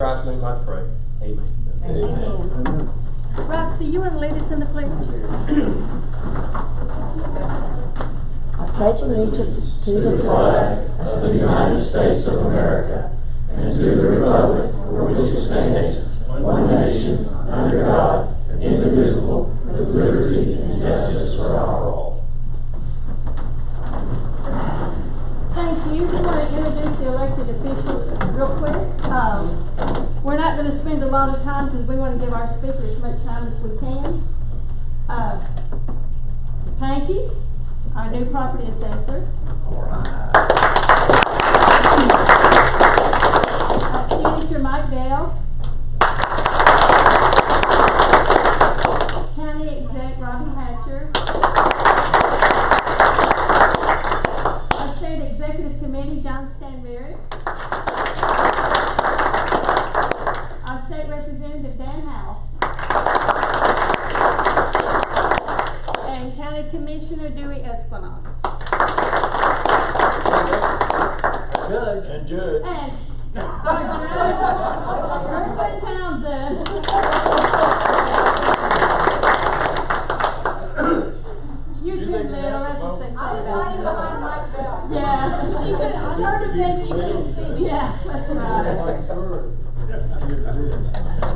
In Christ's name I pray. Amen. Amen. Roxy, you want to lead us in the pledge? I pledge allegiance to the flag of the United States of America and to the republic for which it stands, one nation, under God, indivisible, with liberty and justice for all. Thank you. We want to introduce the elected officials real quick. We're not going to spend a lot of time because we want to give our speakers as much time as we can. Panky, our new property assessor. Senator Mike Dale. County Exec Robbie Hatcher. Our State Executive Committee, John Stanberry. Our State Representative, Dan Howell. And County Commissioner, Dewey Esplanade. Judge. And judge. And our judge, Kirkland Townsend. You're too little, that's what they say. I was hiding behind Mike Bell. Yeah. She could, I heard her that she couldn't see me. Yeah, that's right.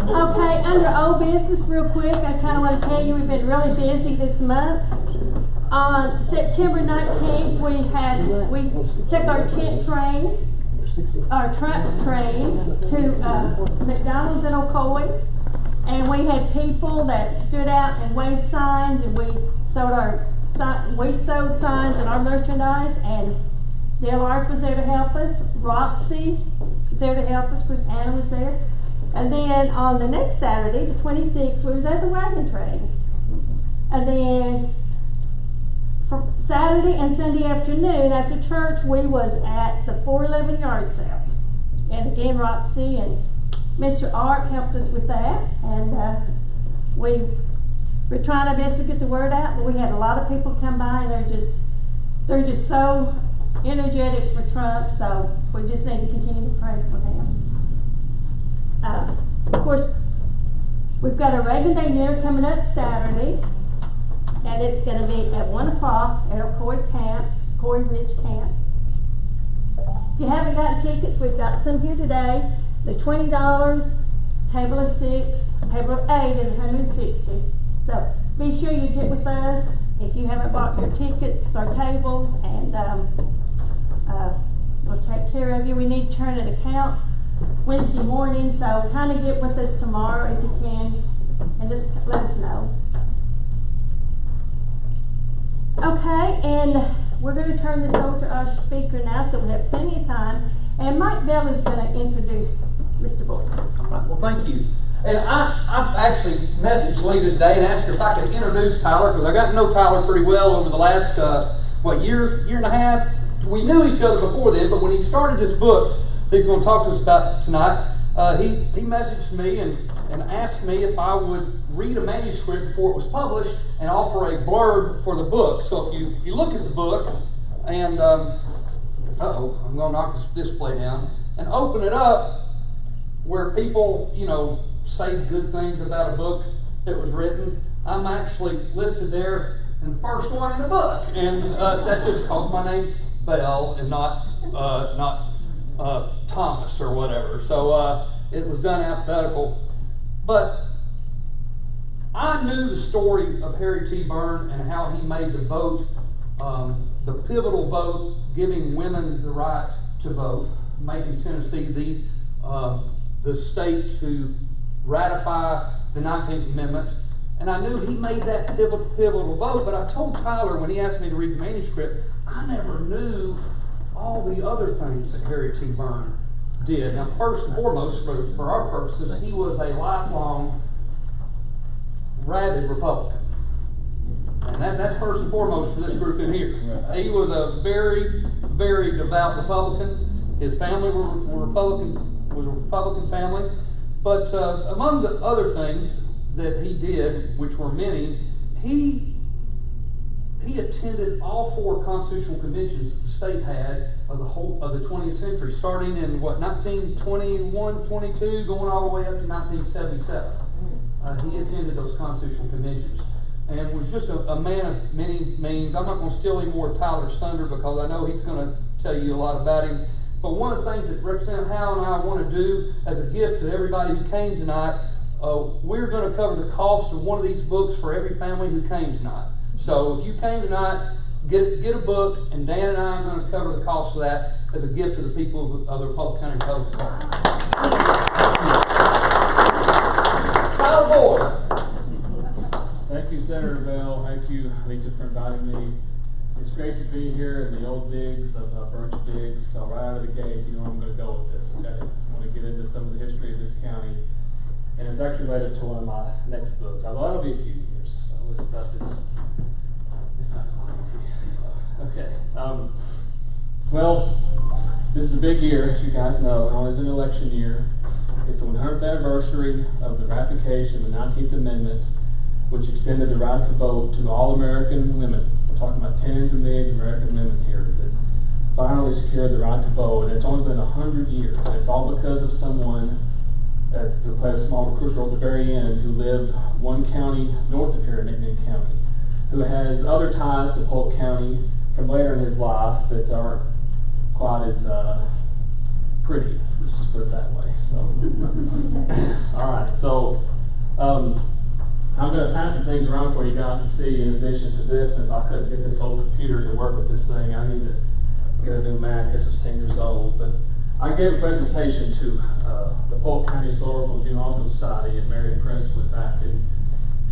Okay, under old business real quick, I kind of want to tell you we've been really busy this month. On September 19th, we took our truck train to McDonald's in Ocoee, and we had people that stood out and waved signs, and we sold signs and our merchandise, and Dale Ark was there to help us. Roxy was there to help us. Of course, Anna was there. And then on the next Saturday, the 26th, we was at the wagon train. And then for Saturday and Sunday afternoon, after church, we was at the 411 yard sale. And again, Roxy and Mr. Ark helped us with that. And we're trying our best to get the word out, but we had a lot of people come by, and they're just so energetic for Trump, so we just need to continue to pray for them. Of course, we've got a Reagan Day dinner coming up Saturday, and it's going to be at 1 o'clock at our Cory Ridge Camp. If you haven't gotten tickets, we've got some here today. They're $20, table of 6, table of 8 is $160. So be sure you get with us if you haven't bought your tickets or tables, and we'll take care of you. We need to turn an account Wednesday morning, so kind of get with us tomorrow if you can, and just let us know. Okay, and we're going to turn this over to our speaker now, so we have plenty of time. And Mike Bell is going to introduce Mr. Boyd. Right, well, thank you. And I actually messaged Lita today and asked her if I could introduce Tyler, because I got to know Tyler pretty well over the last, year and a half. We knew each other before then, but when he started this book he's going to talk to us about tonight, he messaged me and asked me if I would read a manuscript before it was published and offer a blurb for the book. So if you look at the book and, I'm going to knock this display down, and open it up where people, say good things about a book that was written, I'm actually listed there in the first one in the book. And that's just because my name's Bell and not Thomas or whatever. So it was done alphabetical. But I knew the story of Harry T. Byrne and how he made the vote, the pivotal vote, giving women the right to vote, making Tennessee the state to ratify the 19th Amendment. And I knew he made that pivotal vote, but I told Tyler when he asked me to read the manuscript, I never knew all the other things that Harry T. Byrne did. Now, first and foremost, for our purposes, he was a lifelong, rabid Republican. And that's first and foremost for this group in here. He was a very, very devout Republican. His family was a Republican family. But among the other things that he did, which were many, he he attended all 4 constitutional conventions that the state had of the whole of the 20th century, starting in 1921, 22, going all the way up to 1977. He attended those constitutional conventions and was just a man of many means. I'm not going to steal any more of Tyler's thunder because I know he's going to tell you a lot about him. But one of the things that Representative Howe and I want to do as a gift to everybody who came tonight, we're going to cover the cost of one of these books for every family who came tonight. So if you came tonight, get a book, and Dan and I are going to cover the cost of that as a gift to the people of the Republic County Public Department. Tyler Boyd. Thank you, Senator Bell. Thank you, Lisa, for inviting me. It's great to be here in the old digs of Birch Digs. So right out of the gate, you know I'm going to go with this. Okay, I want to get into some of the history of this county, and it's actually related to one of my next books. Although that'll be a few years. So this stuff is not going easy. So, okay. Well, this is a big year, as you guys know. It always an election year. It's the 100th anniversary of the ratification of the 19th Amendment, which extended the right to vote to all American women. We're talking about tens of millions of American women here that finally secured the right to vote. And it's only been 100 years. And it's all because of someone who played a small crucial role at the very end, who lived one county north of here in McNeil County, who has other ties to Polk County from later in his life that aren't quite as pretty. Let's just put it that way. So, all right. So, I'm going to pass some things around for you guys to see. In addition to this, since I couldn't get this old computer to work with this thing, I need to get a new Mac. This is 10 years old. But I gave a presentation to the Polk County Historical Genealogical Society in Marion, Crestwood back in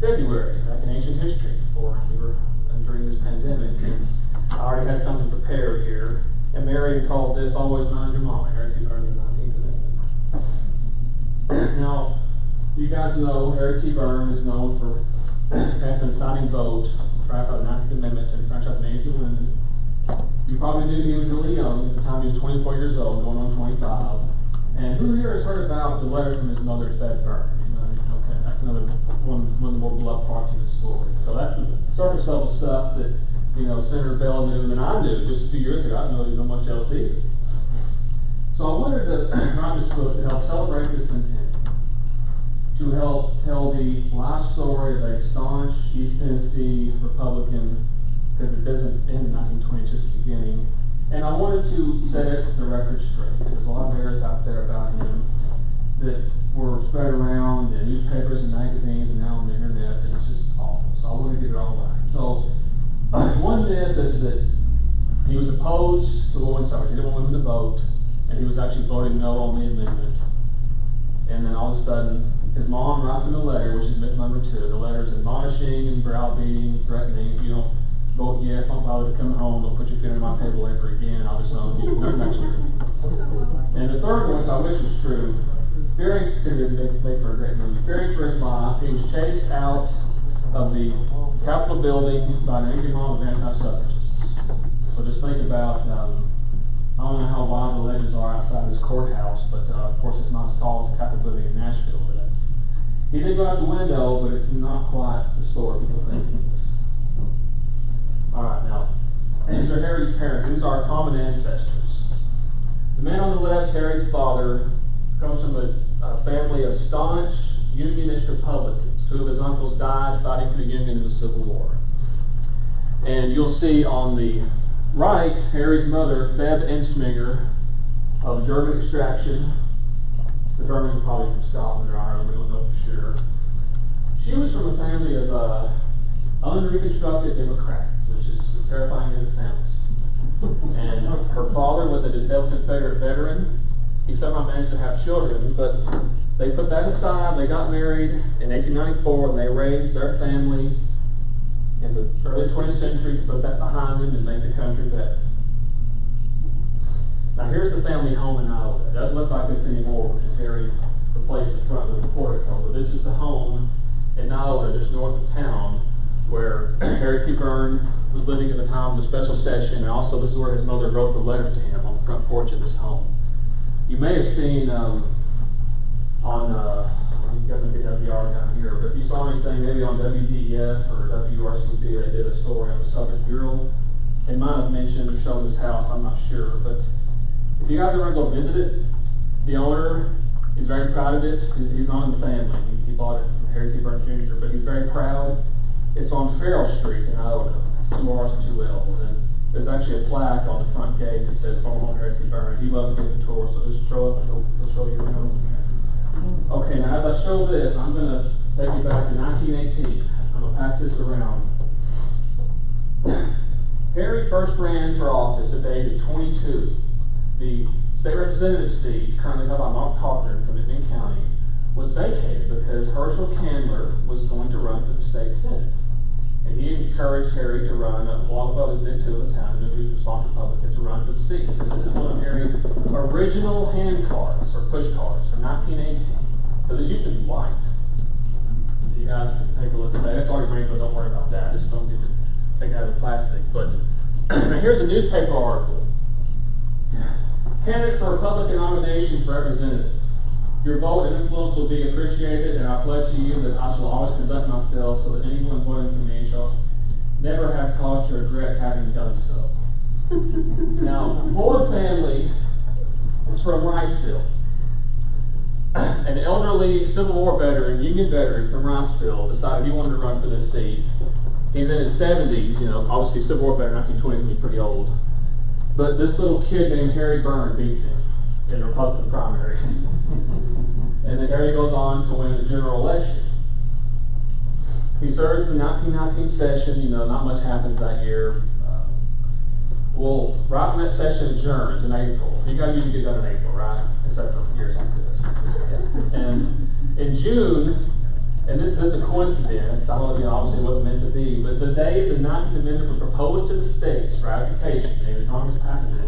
February, back in ancient history, before we were during this pandemic. And I already had something prepared here. And Marion called this "Always Mind Your Mama," Harry T. Byrne, the 19th Amendment. Now, you guys know Harry T. Byrne is known for passing a deciding vote to ratify the 19th Amendment to enfranchise millions of women. You probably knew he was really young. At the time, he was 24 years old, going on 25. And who here has heard about the letter from his mother, Fed Byrne? Okay, that's another one of the more beloved parts of the story. So that's the surface level stuff that, you know, Senator Bell knew and I knew just a few years ago. I didn't know much else either. So I wanted to write this book to help celebrate this intent, to help tell the life story of a staunch East Tennessee Republican, because it doesn't end in 1920, it's just the beginning. And I wanted to set the record straight. There's a lot of errors out there about him that were spread around in newspapers and magazines and now on the internet, and it's just awful. So I wanted to get it all right. So one myth is that he was opposed to women's suffrage. He didn't want women to vote, and he was actually voting no on the amendment. And then all of a sudden, his mom writes him a letter, which is myth number 2. The letter is admonishing and browbeating, threatening. If you don't vote yes, don't bother to come home, don't put your feet under my table ever again, I'll disown you. None of that's true. And the third one, which I wish was true, fearing, because it made for a great movie, fearing for his life, he was chased out of the Capitol building by an angry mob of anti-suffragists. So just think about, I don't know how wide the legends are outside this courthouse, but of course it's not as tall as the Capitol building in Nashville, but he did go out the window, but it's not quite the story people think it is. Alright, now, these are Harry's parents. These are our common ancestors. The man on the left, Harry's father, comes from a family of staunch Unionist Republicans. 2 of his uncles died fighting for the Union in the Civil War. And you'll see on the right, Harry's mother, Feb Ensminger, of German extraction. The Germans were probably from Scotland or Ireland, we don't know for sure. She was from a family of unreconstructed Democrats, which is as terrifying as it sounds. And her father was a disabled Confederate veteran. He somehow managed to have children, but they put that aside. They got married in 1894, and they raised their family in the early 20th century to put that behind them and make the country better. Now here's the family home in Iowa. It doesn't look like this anymore because Harry replaced the front with a portico, but this is the home in Iowa, just north of town, where Harry T. Byrne was living at the time of the special session, and also this is where his mother wrote the letter to him on the front porch of this home. You may have seen you guys can get WR down here, but if you saw anything maybe on WDEF or WRCB, they did a story on the Suffrage Bureau. They might have mentioned or shown this house, I'm not sure, but if you guys ever go visit it, the owner is very proud of it. He's not in the family. He bought it from Harry T. Burns Jr., but he's very proud. It's on Farrell Street in Iota. It's 2 R's and 2 L's, and there's actually a plaque on the front gate that says former home Harry T. Burns. He loves giving the tour, so just show up and he'll show you around. Okay, now as I show this, I'm going to take you back to 1918. I'm going to pass this around. Harry first ran for office at the age of 22. The state representative seat, currently held by Mark Cochran from McMinn County, was vacated because Herschel Candler was going to run for the state senate. And he encouraged Harry to run, a lot of others did too at the time, and he was a staunch Republican, to run for the seat. And this is one of Harry's original hand cards, or push cards, from 1918. So this used to be white. You guys can take a look at that. It's already green, but don't worry about that. Just don't get it taken out of the plastic. But now here's a newspaper article. Candidate for Republican nomination for representative. Your vote and influence will be appreciated, and I pledge to you that I shall always conduct myself so that anyone voting for me shall never have cause to regret having done so. Now, Ford family is from Riceville. An elderly Civil War veteran, Union veteran from Riceville, decided he wanted to run for this seat. He's in his 70s, obviously Civil War veteran, 1920s, he's pretty old. But this little kid named Harry Byrne beats him in the Republican primary. And then Harry goes on to win the general election. He serves the 1919 session, not much happens that year. Well, right when that session adjourns in April, you guys usually get done in April, right? Except for years like this. And in June, and this is a coincidence, I don't know, obviously it wasn't meant to be, but the day the 19th Amendment was proposed to the states for ratification, and the Congress passed it,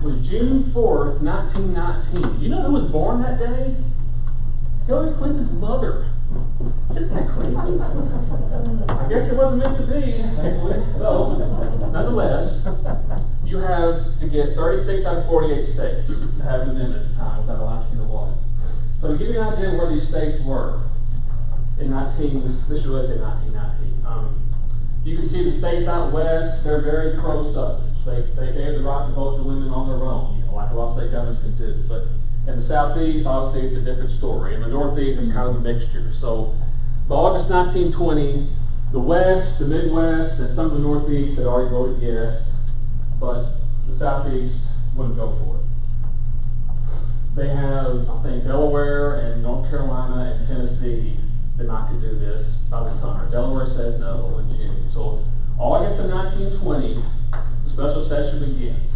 was June 4th, 1919. You know who was born that day? Hillary Clinton's mother. Isn't that crazy? I guess it wasn't meant to be, thankfully. So, nonetheless, you have to get 36 out of 48 states to have an amendment at the time without Alaska one. So to give you an idea of where these states were in 1919, you can see the states out west, they're very pro-suffrage. They gave the right to vote to women on their own, like a lot of state governments can do. But in the southeast, obviously, it's a different story. In the northeast, it's kind of a mixture. So, by August 1920, the west, the midwest, and some of the northeast had already voted yes, but the southeast wouldn't go for it. They have, I think, Delaware and North Carolina and Tennessee that not to do this by the summer. Delaware says no in June. So, August of 1920, the special session begins.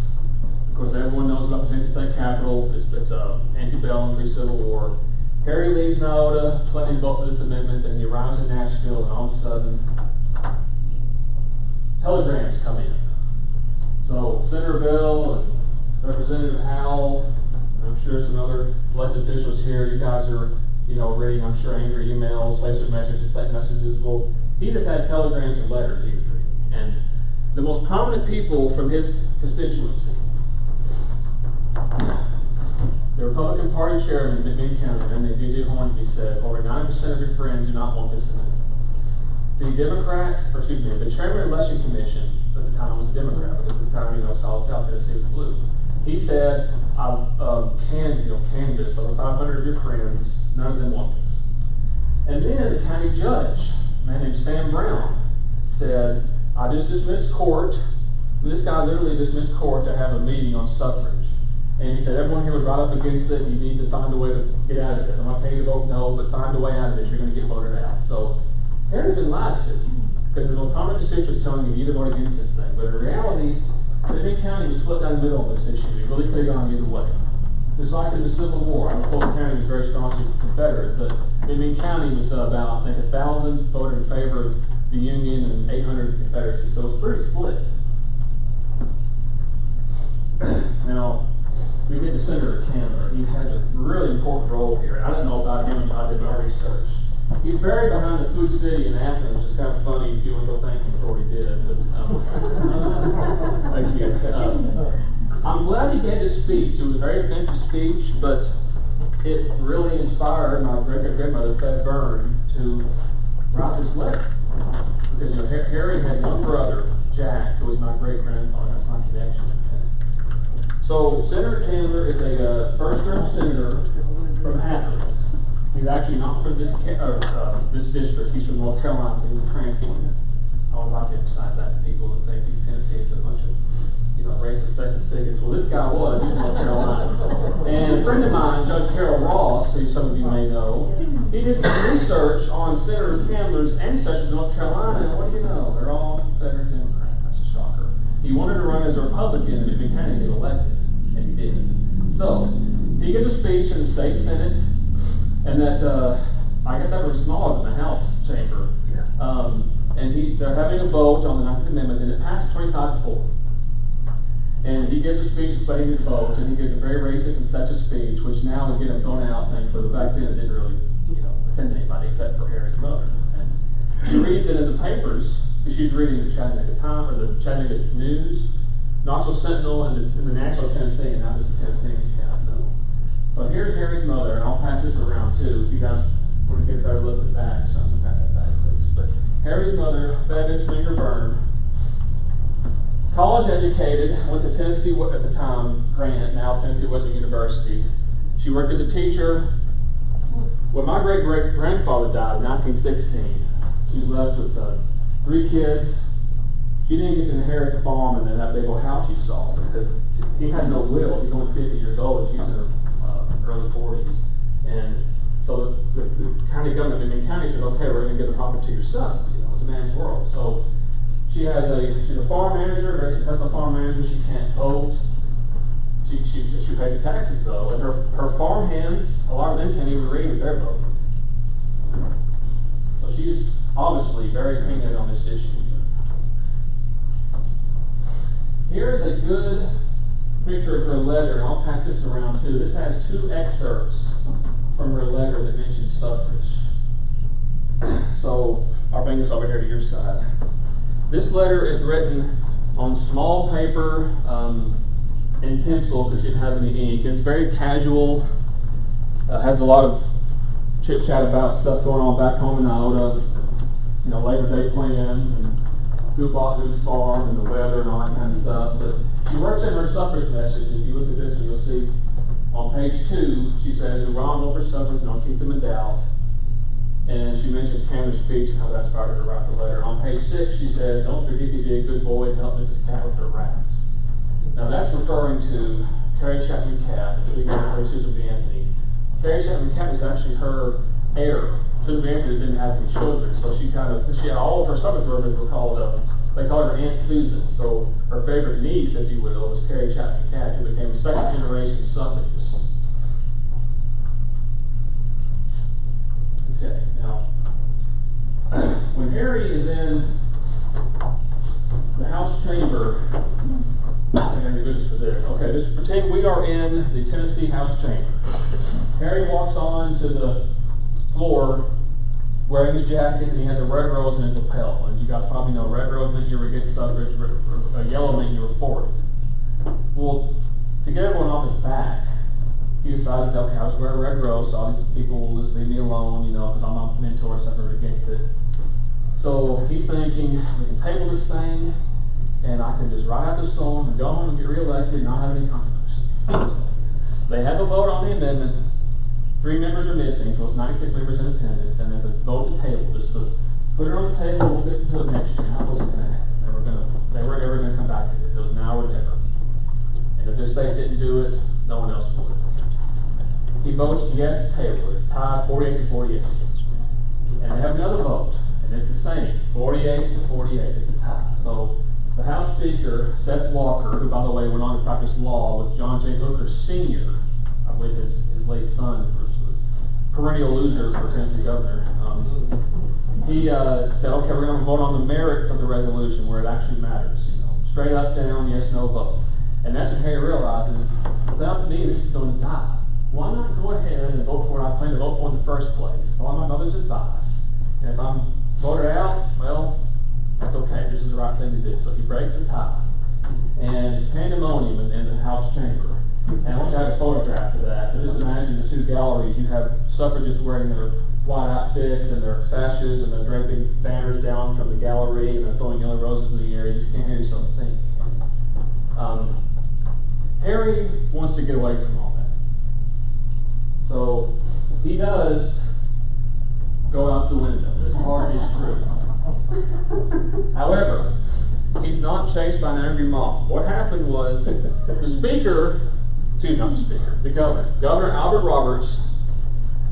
Of course, everyone knows about the Tennessee State Capitol. It's antebellum, pre-Civil War. Harry leaves Iota, planning to vote for this amendment, and he arrives in Nashville, and all of a sudden, telegrams come in. So, Senator Bell and Representative Howell, and I'm sure some other elected officials here, you guys are, reading, I'm sure, angry emails, Facebook messages, text messages. Well, he just had telegrams and letters he was reading. And the most prominent people from his constituency, the Republican Party chairman in McMinn County, named D.J. Hornsby, said over 90% of your friends do not want this amendment. The chairman of the election commission at the time was a Democrat, because at the time, South Tennessee was blue. He said, I've canvassed over 500 of your friends, none of them want this. And then the county judge, a man named Sam Brown, said, I just dismissed court. This guy literally dismissed court to have a meeting on suffrage. And he said, everyone here was right up against it. You need to find a way to get out of this. I'm not telling you to vote no, but find a way out of this. You're going to get voted out. So Harry's been lied to, because the most prominent constituents telling you to vote against this thing. But in reality, McMinn County was split down the middle on this issue. It really could have gone either way. Just like in the Civil War, Fulton County was very staunchly Confederate, but McMinn County was about, I think, 1,000 voted in favor of the Union and 800 Confederacy. So it's pretty split. Now, we get to Senator Candler. He has a really important role here. I didn't know about him until I did my research. He's buried behind the Food City in Athens, which is kind of funny if you want to go thank him for what he did. But, thank you. I'm glad he gave his speech. It was a very offensive speech, but it really inspired my great great-grandmother fed Byrne to write this letter. Because, Harry had one brother, Jack, who was my great-grandfather. That's my connection. So, Senator Chandler is a first-term senator from Athens. He's actually not from this district. He's from North Carolina, so he's a transplant. I always like to emphasize that to people that think he's Tennessee. It's a bunch of racist, sexist bigots. Well, this guy was. He was North Carolina. And a friend of mine, Judge Carol Ross, who some of you may know, he did some research on Senator Chandler's ancestors in North Carolina, and what do you know? They're all federal Democrat. That's a shocker. He wanted to run as a Republican and be kind of get elected, and he didn't. So, he gives a speech in the state Senate, and that, I guess that was smaller than the House chamber. And they're having a vote on the 19th Amendment, and it passed 25-4. And he gives a speech explaining his vote, and he gives a very racist and sexist speech, which now would get him thrown out, thankfully, but back then it didn't really, offend anybody except for Harry's mother. And she reads it in the papers, because she's reading the Chattanooga Times, or the Chattanooga News, Knoxville Sentinel, and the Nashville Tennessee, and not just the Tennessee, you guys know. So here's Harry's mother, and I'll pass this around too, if you guys want to get a better look at the back or something, pass that back, please. But Harry's mother, Bevan Springer Byrne, college educated, went to Tennessee at the time, Grant, now Tennessee Western University. She worked as a teacher. When my great-great-grandfather died in 1916, she was left with 3 kids. She didn't get to inherit the farm and then that big old house she saw because he had no will. He's only 50 years old and she's in her early 40s. And so the county government, the county said, okay, we're going to give the property to your sons. It's a man's world. So she's a farm manager, very successful farm manager. She can't vote. She pays the taxes though, and her farm hands, a lot of them can't even read if they're voting. So she's obviously very opinionated on this issue. Here's a good picture of her letter, and I'll pass this around too. This has 2 excerpts from her letter that mention suffrage. So I'll bring this over here to your side. This letter is written on small paper and pencil because she didn't have any ink. It's very casual. Has a lot of chit chat about stuff going on back home in Iota. Labor Day plans and who bought whose farm and the weather and all that kind of stuff. But she works in her suffrage message. If you look at this one, you'll see on page 2, she says, "We're on over suffrage and don't keep them in doubt." And she mentions Chandler's speech and how that inspired her to write the letter. And on page 6, she says, "Don't forget to be a good boy and help Mrs. Cat with her rats." Now that's referring to Carrie Chapman Cat, the tree grandmother Susan B. Anthony. Carrie Chapman Cat was actually her heir. Susan B. Anthony didn't have any children, so she had all of her suffrage workers were called, they called her Aunt Susan. So her favorite niece, if you will, was Carrie Chapman Cat, who became a second-generation suffragist. Okay, now, when Harry is in the House chamber, I'm going to do this for this. Okay, just pretend we are in the Tennessee House chamber. Harry walks on to the floor wearing his jacket, and he has a red rose in his lapel. And you guys probably know red rose meant you were against suffrage, yellow meant you were for it. Well, to get everyone off his back, he decided, okay, I'll just wear a red rose, so all these people will just leave me alone, because I'm not a mentor and stuff, or against it. So he's thinking, we can table this thing, and I can just ride out the storm and go home and get reelected and not have any controversy. They have a vote on the amendment. 3 members are missing, so it's 96 members in attendance, and there's a vote to table. Just to put it on the table, we'll get until next year. That wasn't going to happen. They were never going to come back to this. It was now or never. And if this state didn't do it, no one else would. He votes yes to table it. It's tied 48 to 48. And they have another vote, and it's the same, 48 to 48. It's a tie. So the House Speaker, Seth Walker, who by the way went on to practice law with John J. Hooker Sr., I believe his late son, was a perennial loser for Tennessee governor. He said, okay, we're going to vote on the merits of the resolution where it actually matters. Straight up, down, yes, no vote. And that's when Harry realizes, without me, this is going to die. Why not go ahead and vote for what I plan to vote for in the first place? Follow my mother's advice. And if I'm voted out, well, that's okay. This is the right thing to do. So he breaks the tie. And it's pandemonium in the House chamber. And I want you to have a photograph of that. And just imagine the two galleries. You have suffragists wearing their white outfits and their sashes, and they're draping banners down from the gallery, and they're throwing yellow roses in the air. You just can't hear yourself think. Harry wants to get away from all that. So he does go out the window. This part is true. However, he's not chased by an angry mob. What happened was the Governor Albert Roberts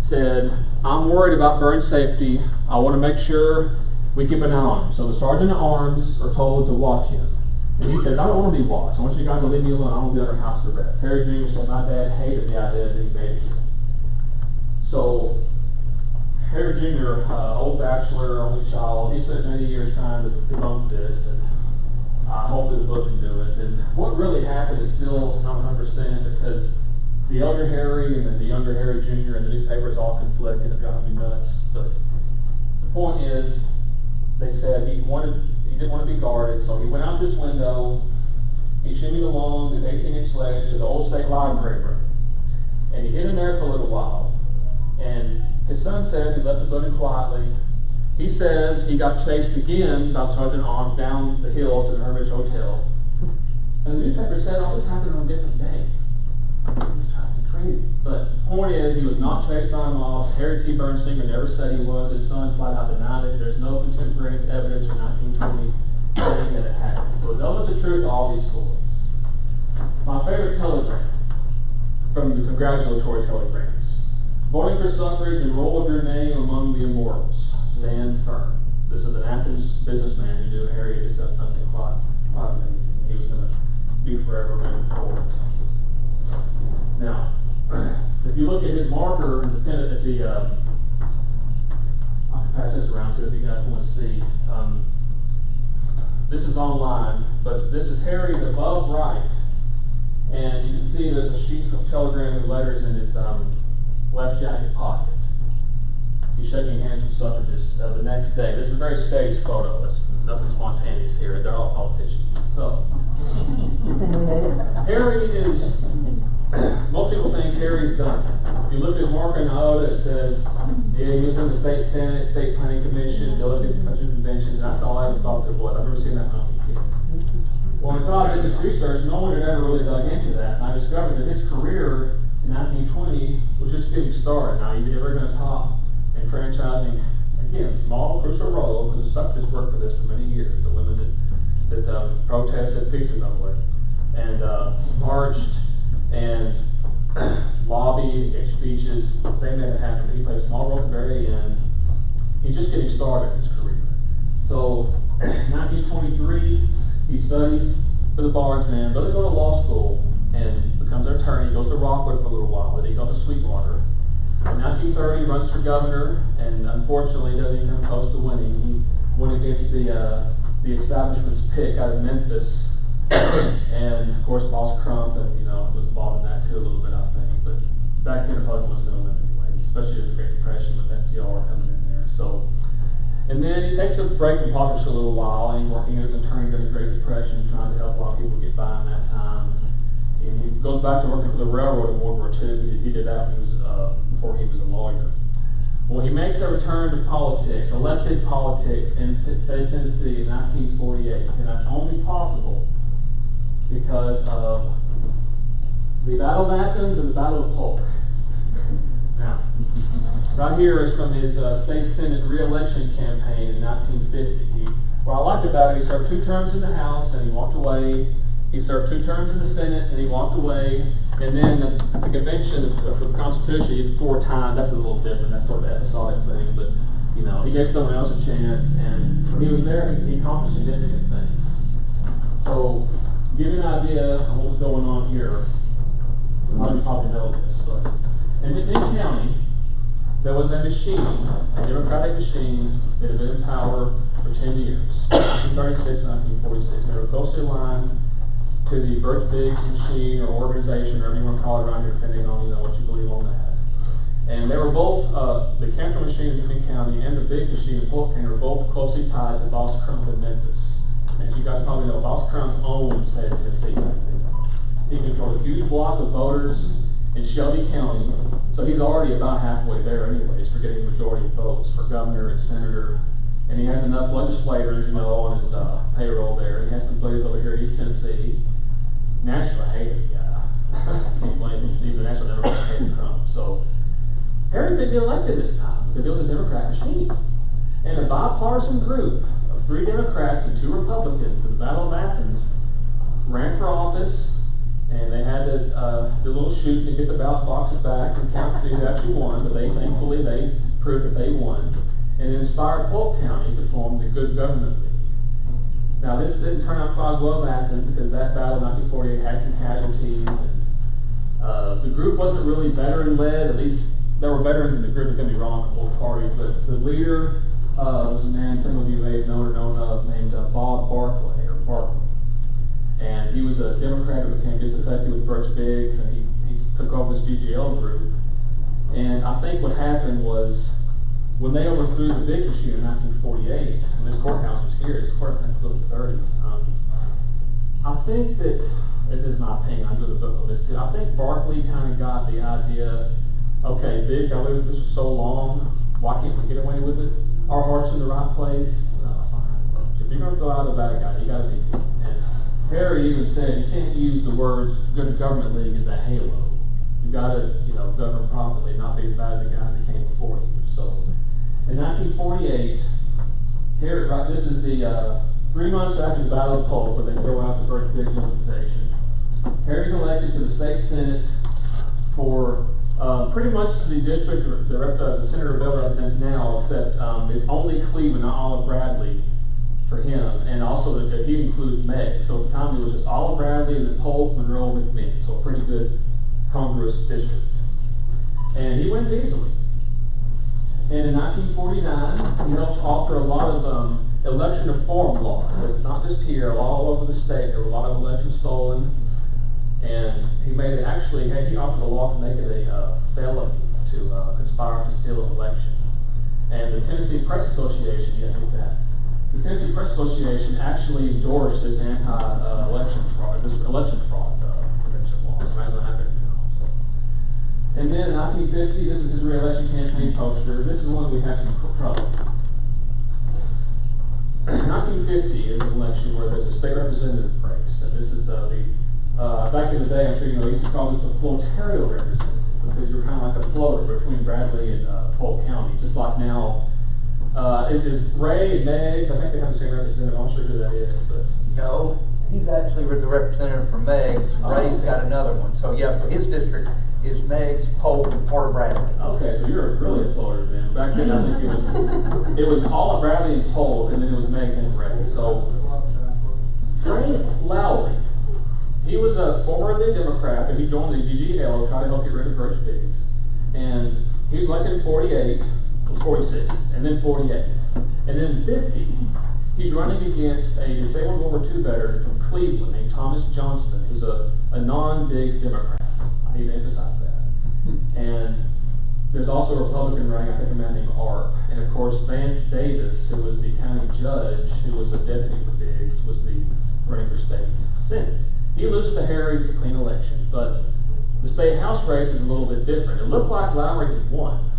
said, I'm worried about Burns' safety. I want to make sure we keep an eye on him. So the sergeant at arms are told to watch him. And he says, I don't want to be watched. I want you guys to leave me alone. I want to be under house arrest. Harry Jr. said, my dad hated the idea of being babysitted. So Harry Jr., old bachelor, only child, he spent many years trying to debunk this, and hopefully the book can do it. And what really happened is still not 100% because the elder Harry and then the younger Harry Jr. and the newspapers all conflicted. It got me nuts. But the point is, they said he didn't want to be guarded, so he went out this window, he shimmied along his 18-inch legs to the old state library room, and he hid in there for a little while. And his son says he left the book in quietly. He says he got chased again by Sergeant Arms down the hill to the Hermitage Hotel. And the newspaper said, oh, this happened on a different day. It's driving me crazy. But the point is, he was not chased by a mob. Harry T. Burns Sr. never said he was. His son flat out denied it. There's no contemporaneous evidence from 1920 saying that it happened. So there's elements of truth to all these stories. My favorite telegram from the congratulatory telegrams. Voting for suffrage and roll of your name among the immortals. Stand firm. This is an Athens businessman who knew Harry had just done something quite amazing. He was going to be forever moving forward. Now, if you look at his marker in the tenant at the, I can pass this around to if you guys want to see. This is online, but this is Harry's above right, and you can see there's a sheet of telegrams and letters in his left jacket pocket. He's shaking hands with suffragists the next day. This is a very staged photo. It's nothing spontaneous here. They're all politicians. So, Harry is, most people think Harry's done. If you look at his marker in the OTA, it says, yeah, he was in the state senate, state planning commission, delegated to country conventions, and that's all I ever thought there was. I've never seen that when I was a kid. Well, when I did this research, no one had ever really dug into that, and I discovered that his career in 1920 was just getting started. Now, he's never going to top in franchising, again, small, crucial role, because the suffragists worked for this for many years, the women that protested peaceably and marched and lobbied, gave speeches. They made it happen. He played a small role at the very end. He's just getting started in his career. So, 1923, he studies for the bar exam, doesn't go to law school, and becomes an attorney. He goes to Rockwood for a little while, then he goes to Sweetwater. In 1930, he runs for governor, and unfortunately doesn't even come close to winning. He went against the establishment's pick out of Memphis, and of course Boss Crump, and was involved in that too a little bit, I think. But back then, Republican was going to win anyway, especially with the Great Depression with FDR coming in there. So, and then he takes a break from politics for a little while, and he's working as an attorney during the Great Depression, trying to help a lot of people get by in that time. And he goes back to working for the railroad in World War II. He did that when he was before he was a lawyer. Well, he makes a return to politics, elected politics in state Tennessee in 1948, and that's only possible because of the Battle of Athens and the Battle of Polk. Now, right here is from his state senate re-election campaign in 1950. What I liked about it, he served 2 terms in the House and he walked away. He served 2 terms in the Senate and he walked away. And then the convention for the Constitution, he did 4 times. That's a little different. That's sort of an episodic thing. But, he gave someone else a chance. And when he was there, he accomplished significant things. So, to give you an idea of what was going on here, a lot of you probably know this, but in McLean County, there was a machine, a Democratic machine, that had been in power for 10 years, 1936 and 1946. They were closely aligned to the Birch Biggs machine or organization, or whatever you want to call it around here, depending on what you believe on that. And they were both, the Cantor machine in McLean County and the Biggs machine in Polk County were both closely tied to Boss Crump in Memphis. And you guys probably know, Boss Crump owned the state of Tennessee back then. He controlled a huge block of voters in Shelby County, so he's already about halfway there anyways for getting majority votes for governor and senator. And he has enough legislators, you know, on his payroll there. He has some buddies over here in East Tennessee. Nashville hated the guy. Can't blame him. Even the National Democrats hated Trump. So Harry didn't get elected this time because it was a Democrat machine. And a bipartisan group of 3 Democrats and 2 Republicans in the Battle of Athens ran for office, and they had to do a little shooting to get the ballot boxes back and count to see who actually won, but thankfully they proved that they won, and it inspired Polk County to form the Good Government League. Now this didn't turn out quite as well as Athens because that battle in 1948 had some casualties, and the group wasn't really veteran-led. At least there were veterans in the group, don't get me wrong, from both parties, but the leader was a man some of you may have known or known of named Bob Barclay. And he was a Democrat who became disaffected with Birch Biggs, and he took over this GGL group. And I think what happened was when they overthrew the Biggs machine in 1948, and this courthouse was here, this courthouse was in the 30s, I think that, this is my opinion, I'm doing a book on this too, I think Barclay kind of got the idea, okay, Biggs, I lived with this for so long, why can't we get away with it? Our heart's in the right place. No, it's not how it works. If you're going to throw out a bad guy, you got to be good. And Harry even said you can't use the words Good Government League as a halo. You've got to, govern properly, not be as bad as the guys that came before you. So, in 1948, Harry, right, this is the 3 months after the Battle of Polk, where they throw out the Birch Biggs organization. Harry's elected to the state senate for pretty much the district the Senator Bill represents now, except it's only Cleveland, not Olive Bradley, for him, and also that he includes Meg. So at the time it was just Olive Bradley and then Polk, Monroe, McMinn. So a pretty good congruous district. And he wins easily. And in 1949, he helps author a lot of election reform laws. But it's not just here, all over the state. There were a lot of elections stolen. And he made it actually, he offered a law to make it a felony to conspire to steal an election. And the Tennessee Press Association, the Tennessee Press Association actually endorsed this anti-election fraud, prevention law. So that's what happened now. And then in 1950, this is his re-election campaign poster. This is one we have some trouble. 1950 is an election where there's a state representative race, and this is back in the day, I'm sure you know, they used to call this a flotario representative because you're kind of like a floater between Bradley and Polk counties. Just like now, it is Ray and Meigs. I think they have the same representative. I'm not sure who that is, but no, he's actually the representative for Meigs. Ray's got another one. So yeah, so his district is Meigs, Polk, and part of Bradley. Okay, so you're really a floater then. Back then, I think it was all of Bradley and Polk, and then it was Meigs and Ray. So Frank Lowry. He was a formerly Democrat, and he joined the GGL to try to help get rid of Birch Biggs. And he was elected in 48, 46, and then 48. And then in 50, he's running against a disabled World War II veteran from Cleveland named Thomas Johnston, who's a non-Biggs Democrat. I need to emphasize that. And there's also a Republican running, I think a man named Arp. And of course, Vance Davis, who was the county judge, who was a deputy for Biggs, was the running for state senate. He loses to Harry, it's a clean election, but the state house race is a little bit different. It looked like Lowry had won.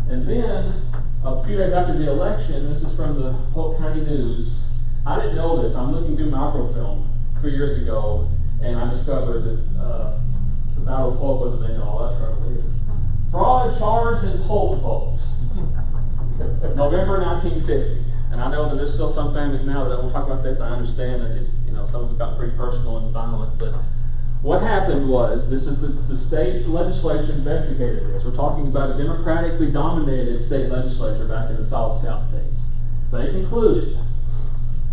And then, a few days after the election, this is from the Polk County News. I didn't know this. I'm looking through microfilm 3 years ago, and I discovered that the Battle of Polk wasn't in all that trouble either. Fraud charged in Polk vote. November 1950. And I know that there's still some families now that won't talk about this. I understand that it's, some of it got pretty personal and violent, but what happened was, this is the state legislature investigated this. We're talking about a democratically dominated state legislature back in the South states. They concluded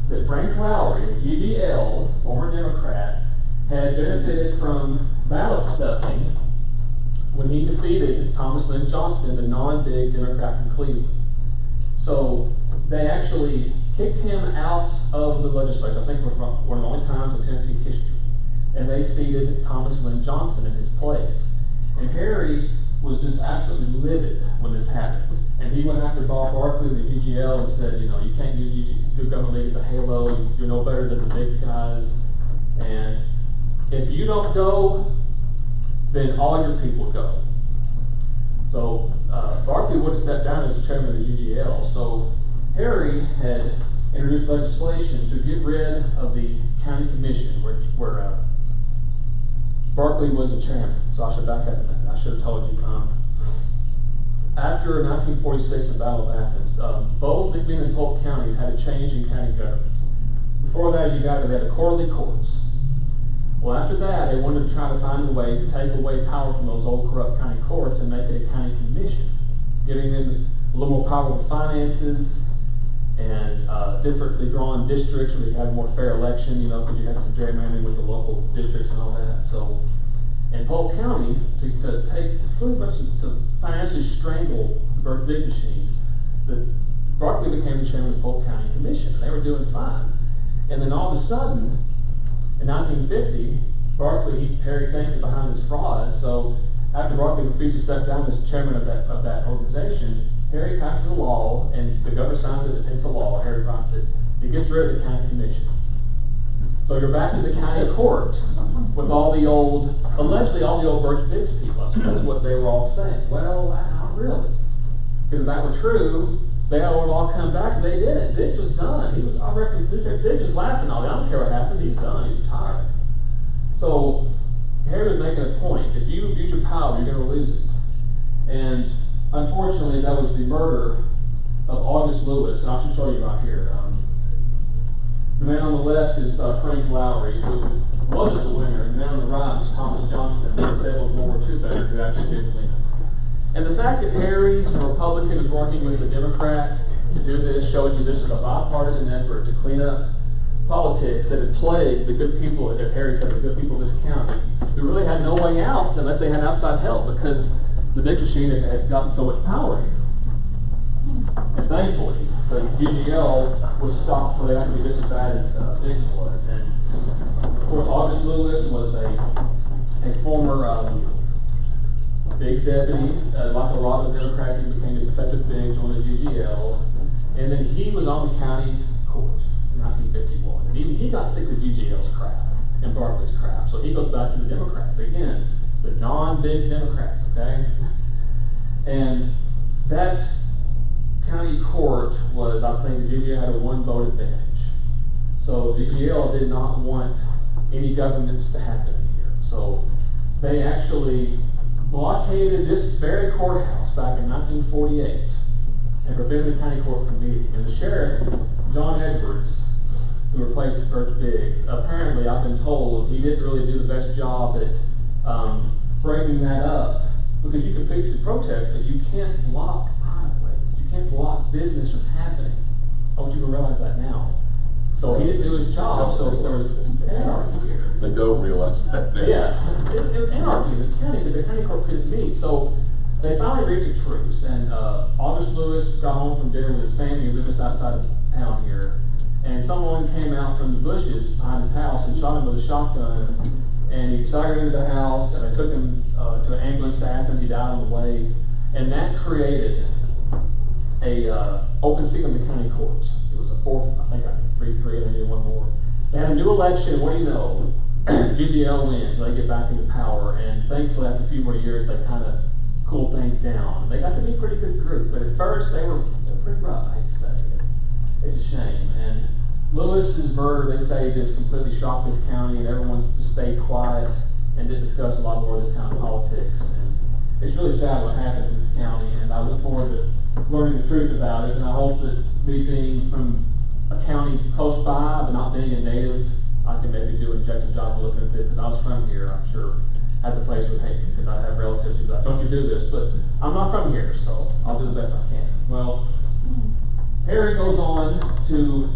that Frank Lowry, the GGL, former Democrat, had benefited from ballot stuffing when he defeated Thomas Lynn Johnston, the non-big Democrat from Cleveland. So they actually kicked him out of the legislature. I think it was one of the only times in Tennessee history. And they seated Thomas Lynn Johnson in his place. And Harry was just absolutely livid when this happened. And he went after Bob Barclay, the GGL, and said, you can't use Good Government League as a halo. You're no better than the Biggs guys. And if you don't go, then all your people go. So Barclay would have stepped down as the chairman of the GGL. So Harry had introduced legislation to get rid of the county commission where Barclay was the chairman. So I should back up a minute. I should have told you. After 1946, the Battle of Athens, both McMinn and Polk counties had a change in county government. Before that, as you guys know, they had the quarterly courts. Well, after that, they wanted to try to find a way to take away power from those old corrupt county courts and make it a county commission, giving them a little more power with finances and differently drawn districts where you had a more fair election, you know, because you had some gerrymandering with the local districts and all that. So, in Polk County, to pretty much to financially strangle the Birch Big machine, Barclay became the chairman of the Polk County Commission, and they were doing fine. And then all of a sudden, in 1950, Harry thinks behind this fraud. So after Barclay refused to step down as chairman of that organization, Harry passes a law, and the governor signs it into law. Harry writes it. It gets rid of the county commission. So you're back to the county court with allegedly all the old Birch Biggs people. That's what they were all saying. Well, not really. Because if that were true, they would all come back, and they didn't. Biggs was done. I reckon Biggs was laughing all day. I don't care what happens. He's done. He's retired. So Harry was making a point. If you abuse your power, you're going to lose it. And unfortunately, that was the murder of August Lewis, and I should show you right here. The man on the left is Frank Lowry, who wasn't the winner, and the man on the right was Thomas Johnston, the disabled World War II veteran who actually did win. And the fact that Harry, a Republican, is working with a Democrat to do this shows you this is a bipartisan effort to clean up politics that had plagued the good people, as Harry said, the good people of this county, who really had no way out unless they had outside help because the big machine had gotten so much power here. And thankfully, the GGL was stopped before they got to be just as bad as Biggs was. And of course, August Lewis was a former Biggs deputy. Like a lot of Democrats, he became disaffected with Biggs, joined the GGL. And then he was on the county court in 1951. And he got sick of GGL's crap and Barclay's crap. So he goes back to the Democrats. Again, the non-Biggs Democrats, okay? And that county court was, I think, the GGL had a one-vote advantage. So the GGL did not want any governments to happen here. So they actually blockaded this very courthouse back in 1948 and prevented the county court from meeting. And the sheriff, John Edwards, who replaced Birch Biggs, apparently, I've been told, he didn't really do the best job at breaking that up, because you can peacefully protest, but you can't block privately. You can't block business from happening. I want you to realize that now. So he didn't do his job, so there was anarchy here. They don't realize that now. Yeah, it was anarchy in this county because the county court couldn't meet. So they finally reached a truce, and August Lewis got home from dinner with his family who lived just outside of town here, and someone came out from the bushes behind his house and shot him with a shotgun, and he staggered into the house, and they took him to an ambulance to Athens. He died on the way, and that created a open seat on the county court. It was a 3-3, and they did one more. They had a new election. What do you know? GGL wins. They get back into power, and thankfully, after a few more years, they kind of cooled things down. They got to be a pretty good group, but at first they were pretty rough. I hate to say it. It's a shame. And Lewis's murder, they say, just completely shocked this county, and everyone's just stayed quiet and didn't discuss a lot more of this kind of politics. And it's really sad what happened in this county, and I look forward to learning the truth about it. And I hope that me being from a county close by, but not being a native, I can maybe do an objective job of looking at it, because I was from here, I'm sure half the place would hate me, because I have relatives who are like, don't you do this, but I'm not from here, so I'll do the best I can. Well, Harry goes on to,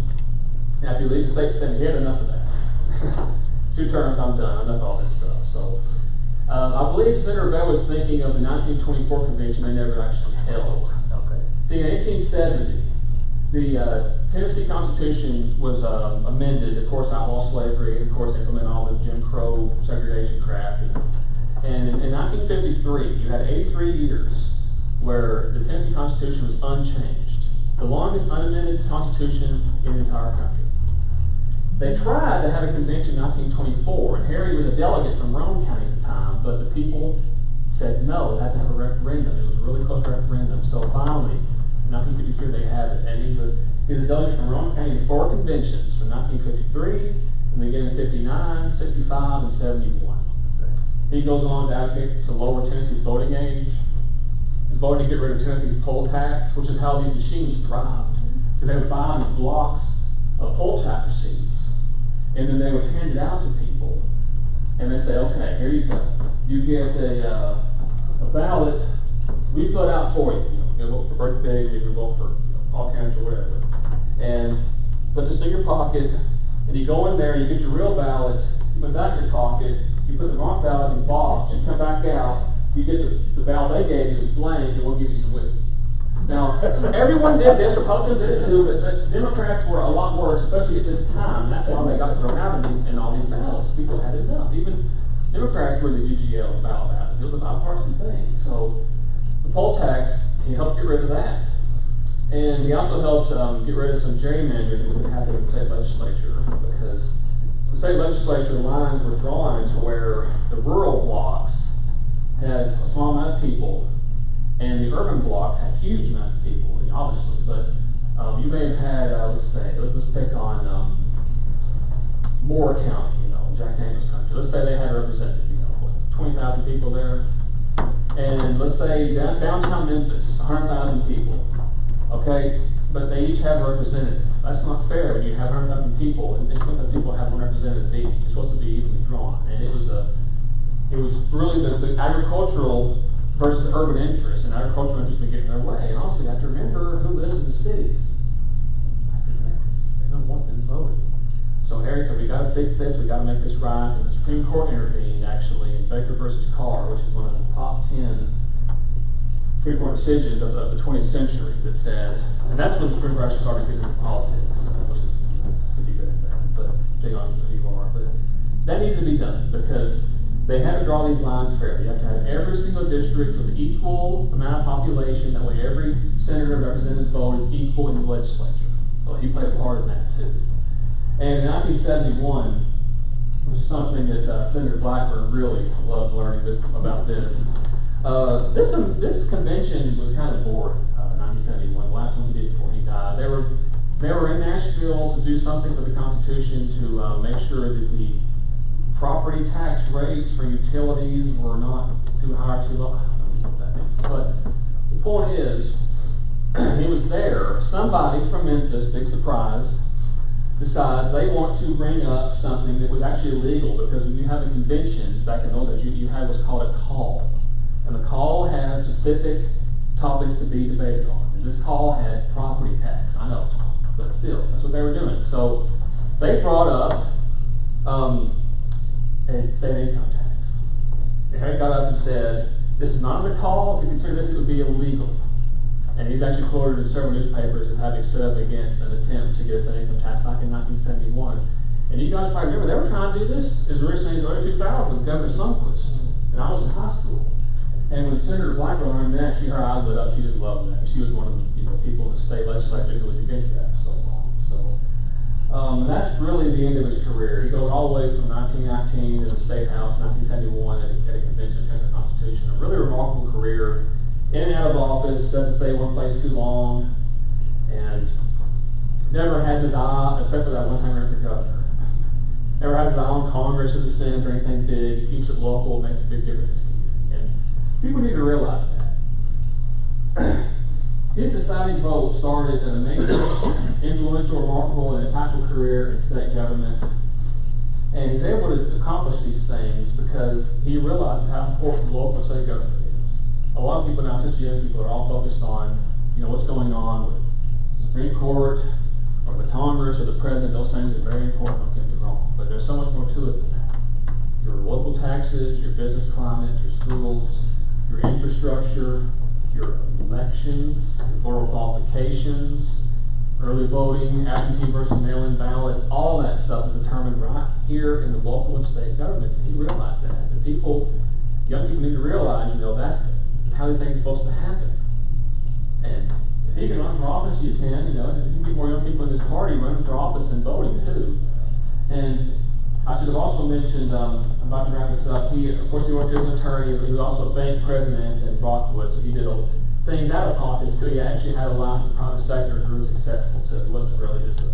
after he leaves the state senate, he had enough of that. 2 terms, I'm done, enough of all this stuff. So, I believe Senator Bell was thinking of the 1924 convention they never actually held. Okay. See, in 1870, the Tennessee Constitution was amended, of course, outlaw slavery, and of course, implement all the Jim Crow segregation crap. And in 1953, you had 83 years where the Tennessee Constitution was unchanged. The longest unamended constitution in the entire country. They tried to have a convention in 1924, and Harry was a delegate from Roane County at the time, but the people said no, it has to have a referendum. It was a really close referendum. So finally, in 1953, they had it. And he's a delegate from Roane County in 4 conventions, from 1953, and again in 59, 65, and 71. He goes on to advocate to lower Tennessee's voting age, voting to get rid of Tennessee's poll tax, which is how these machines thrived. Because they would buy these blocks of poll chapter seats, and then they would hand it out to people, and they say, okay, here you go. You get a ballot, we fill it out for you. You can vote for birthdays, you can vote for all kinds or whatever. And put this in your pocket, and you go in there, you get your real ballot, you put that in your pocket, you put the marked ballot in the box, you come back out, you get the ballot they gave you is blank, and we'll give you some whiskey. Now, everyone did this, Republicans did it too, but Democrats were a lot worse, especially at this time. And that's why they got thrown out in all these ballots. People had enough. Even Democrats were in the UGL ballot ballots. It was a bipartisan thing. So the poll tax, he helped get rid of that. And he also helped get rid of some gerrymandering that would happen in the state legislature, because the state legislature lines were drawn to where the rural blocks had a small amount of people, and the urban blocks had huge amounts of people, obviously. But you may have had, let's pick on Moore County, Jack Daniels country. Let's say they had a representative, 20,000 people there. And let's say downtown Memphis, 100,000 people. Okay, but they each have a representative. That's not fair when you have 100,000 people and 20,000 people have one representative each. It's supposed to be evenly drawn. And it was really the agricultural versus urban interests, and agricultural interests been getting in their way. And also, you have to remember who lives in the cities. African Americans. They don't want them voting. So Harry said, we got to fix this, we got to make this right. And the Supreme Court intervened, actually, in Baker versus Carr, which is one of the top 10 Supreme Court decisions of the 20th century, that said, and that's when the Supreme Court actually started getting into politics, which is could be good and bad, but depending on who you are. But that needed to be done, because they had to draw these lines fairly. You have to have every single district with an equal amount of population. That way every senator and representative's vote is equal in the legislature. So he played a part in that too. And in 1971, which is something that Senator Blackburn really loved learning about this. This convention was kind of boring in 1971. The last one he did before he died. They were in Nashville to do something for the Constitution to make sure that the property tax rates for utilities were not too high or too low. I don't know what that means. But the point is, he was there. Somebody from Memphis, big surprise, decides they want to bring up something that was actually illegal, because when you have a convention, back in those days, you had what's called a call. And the call has specific topics to be debated on. And this call had property tax. I know, but still, that's what they were doing. So they brought up a state income tax. The head got up and said, this is not in the call. If you consider this, it would be illegal. And he's actually quoted in several newspapers as having stood up against an attempt to get a state income tax back in 1971. And you guys probably remember, they were trying to do this as recently as early 2000s, Governor Sundquist. And I was in high school. And when Senator Blackburn learned that, her eyes lit up. She just loved that. She was one of the people in the state legislature who was against that for so long. So that's really the end of his career. He goes all the way from 1919 to the State House, 1971 at a convention to the Constitution. A really remarkable career. In and out of office, doesn't stay one place too long, and never has his eye, except for that one time running for governor. Never has his eye on Congress or the Senate or anything big. He keeps it local, makes a big difference. And people need to realize that. His deciding vote started an amazing, influential, remarkable, and impactful career in state government. And he's able to accomplish these things because he realized how important local state government is. A lot of people now, especially young people, are all focused on, what's going on with the Supreme Court or the Congress or the President. Those things are very important, don't get me wrong. But there's so much more to it than that. Your local taxes, your business climate, your schools, your infrastructure, your elections, your voter qualifications, early voting, absentee versus mail-in ballot, all that stuff is determined right here in the local and state governments. And he realized that. And young people need to realize, that's how these things are supposed to happen. And if he can run for office, you can. You can get more young people in this party running for office and voting too. And I should have also mentioned, I'm about to wrap this up, he, of course, he worked as an attorney, but he was also a bank president in Rockwood, so he did things out of politics too. He actually had a life in the private sector and grew successful, so it wasn't really just a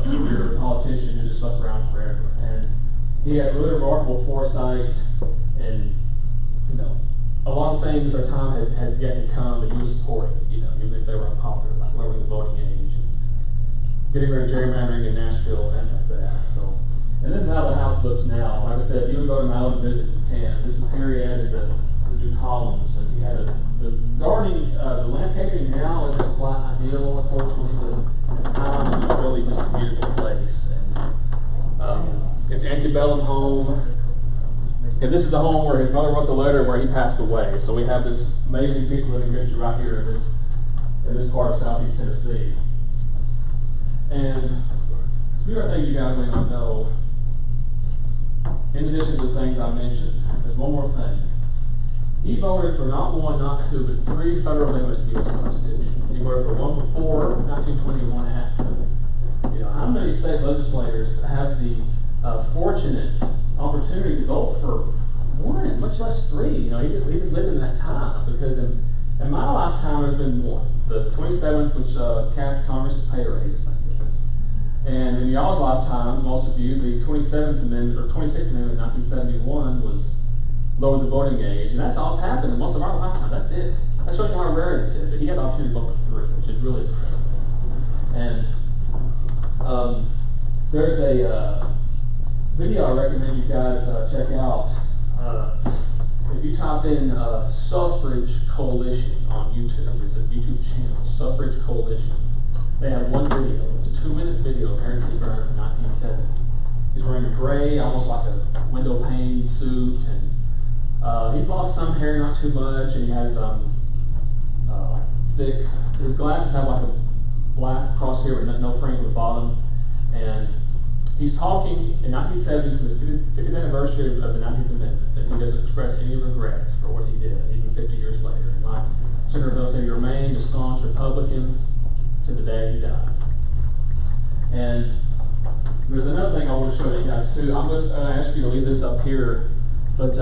career politician who just stuck around forever. And he had really remarkable foresight, and a lot of things our time had yet to come, and he was supporting, even if they were unpopular, like lowering the voting age, and getting rid of gerrymandering in Nashville, things like that. So, and this is how the house looks now. Like I said, if you would go to Maryland and visit, you can. This is Harry added the new columns, and he had the gardening, the landscaping now isn't quite ideal, unfortunately, but at the time it was really just a beautiful place. And it's antebellum home. And this is the home where his mother wrote the letter where he passed away. So we have this amazing piece of living history right here in this part of Southeast Tennessee. And a few other things you guys may not know. In addition to the things I mentioned, there's one more thing. He voted for not one, not two, but 3 federal amendments to the U.S. Constitution. He voted for one before 1920 and one after. How many state legislators have the fortunate opportunity to vote for one, much less 3? He just lived in that time, because in my lifetime there's been one. The 27th, which capped Congress's pay raise, thank goodness. And in y'all's lifetimes, most of you, the 27th Amendment, or 26th Amendment in 1971 was lowered the voting age, and that's all that's happened in most of our lifetime. That's it. That shows you how rare this is. But he had the opportunity to vote for 3, which is really incredible. And there's a video I recommend you guys check out. If you type in Suffrage Coalition on YouTube, it's a YouTube channel, Suffrage Coalition. They have one video. It's a 2-minute video of Harry T. Byrne from 1970. He's wearing a gray, almost like a window pane suit, and he's lost some hair, not too much, and he has like thick. His glasses have like a black crosshair with no frames at the bottom, and he's talking in 1970 for the 50th anniversary of the 19th Amendment, and he doesn't express any regret for what he did, even 50 years later. And like Senator Bell said, he remained a staunch Republican to the day he died. And there's another thing I want to show you guys too. I'm just going to ask you to leave this up here, but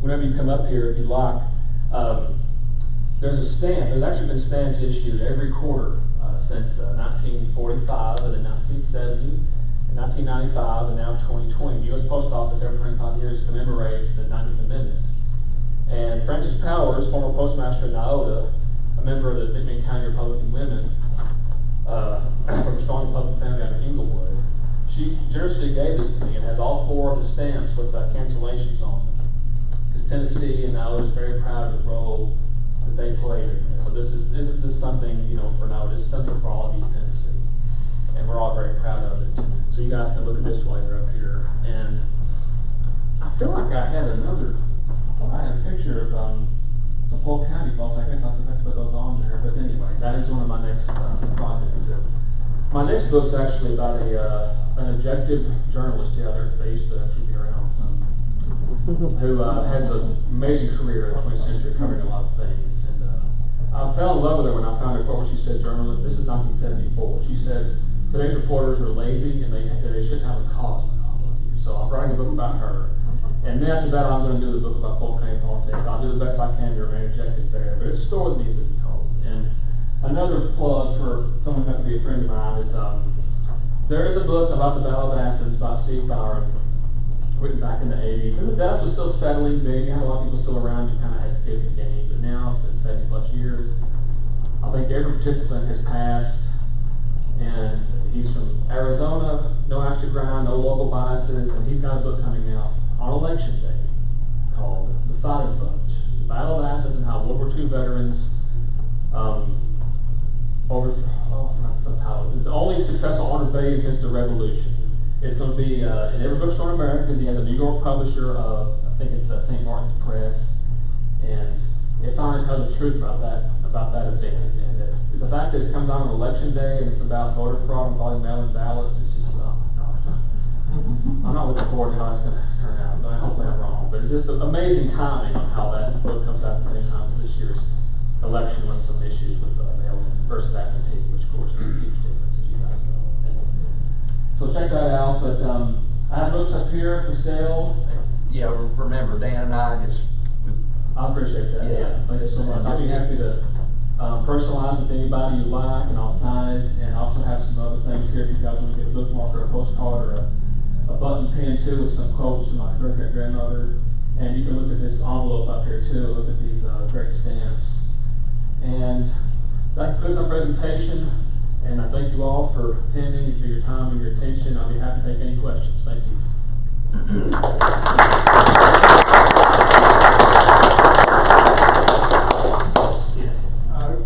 whenever you come up here, if you like, there's a stamp. There's actually been stamps issued every quarter since 1945, and then 1970. In 1995 and now 2020, the U.S. Post Office every 25 years commemorates the 19th Amendment. And Frances Powers, former postmaster in Niota, a member of the Pittman County Republican Women, from a strong Republican family out of Inglewood, she generously gave this to me and has all 4 of the stamps with cancellations on them. Because Tennessee and Niota is very proud of the role that they played in this. So this is something, for Niota. This is something for all of East Tennessee. And we're all very proud of it. So you guys can look at this while you're up here. And I feel like I had a picture of some Polk County folks. I guess I forgot to put those on there. But anyway, that is one of my next projects. My next book's actually about an objective journalist. Yeah, they used to actually be around. Who has an amazing career in the 20th century, covering a lot of things. And I fell in love with her when I found her quote where she said, this is 1974. She said, today's reporters are lazy and they shouldn't have a cause with all of you. So I'm writing a book about her. And then after that, I'm going to do the book about Polk County politics. I'll do the best I can to remain objective there. But it's a story that needs to be told. And another plug for someone who's going to be a friend of mine is there is a book about the Battle of Athens by Steve Byron, written back in the 80s. And the dust was still settling big. You had a lot of people still around who kind of had skin in the game. But now, it's been 70 plus years. I think every participant has passed. And he's from Arizona, no axe to grind, no local biases, and he's got a book coming out on Election Day called The Fighting Bunch, The Battle of Athens and How World War II Veterans I forgot the subtitle. It's the only successful armed rebellion since the Revolution. It's going to be in every bookstore in America because he has a New York publisher of, I think it's St. Martin's Press, and it finally tells the truth about that event. And it's the fact that it comes out on Election Day and it's about voter fraud involving mail-in ballots. It's just, oh my gosh, I'm not looking forward to how it's going to turn out. But hopefully I'm wrong. But it's just amazing timing on how that book comes out at the same time as this year's election with some issues with mail-in versus absentee, which of course is a huge difference, as you guys know. So check that out. But I have books up here for sale. Yeah, remember, Dan and I just... I appreciate that. Yeah, thank you so much. I'll be happy to personalize it to anybody you like, and I'll sign it. And I also have some other things here if you guys want to get a bookmark or a postcard or a button pin too with some quotes from my great-great-grandmother. And you can look at this envelope up here too. Look at these great stamps. And that concludes our presentation. And I thank you all for attending and for your time and your attention. I'll be happy to take any questions. Thank you.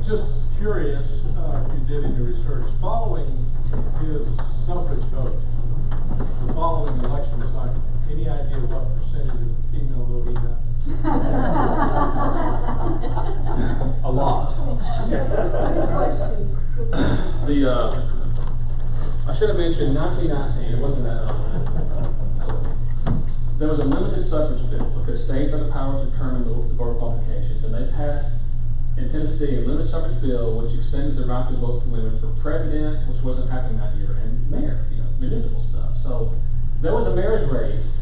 Just curious, if you did any research, following his suffrage vote, the following election cycle, any idea what percentage of female vote he got? A lot. I should have mentioned 1919, it wasn't that long. There was a limited suffrage bill because states had the power to determine the voter qualifications, and they passed in Tennessee a limited suffrage bill which extended the right to vote for women for president, which wasn't happening that year, and mayor, municipal stuff. So there was a mayor's race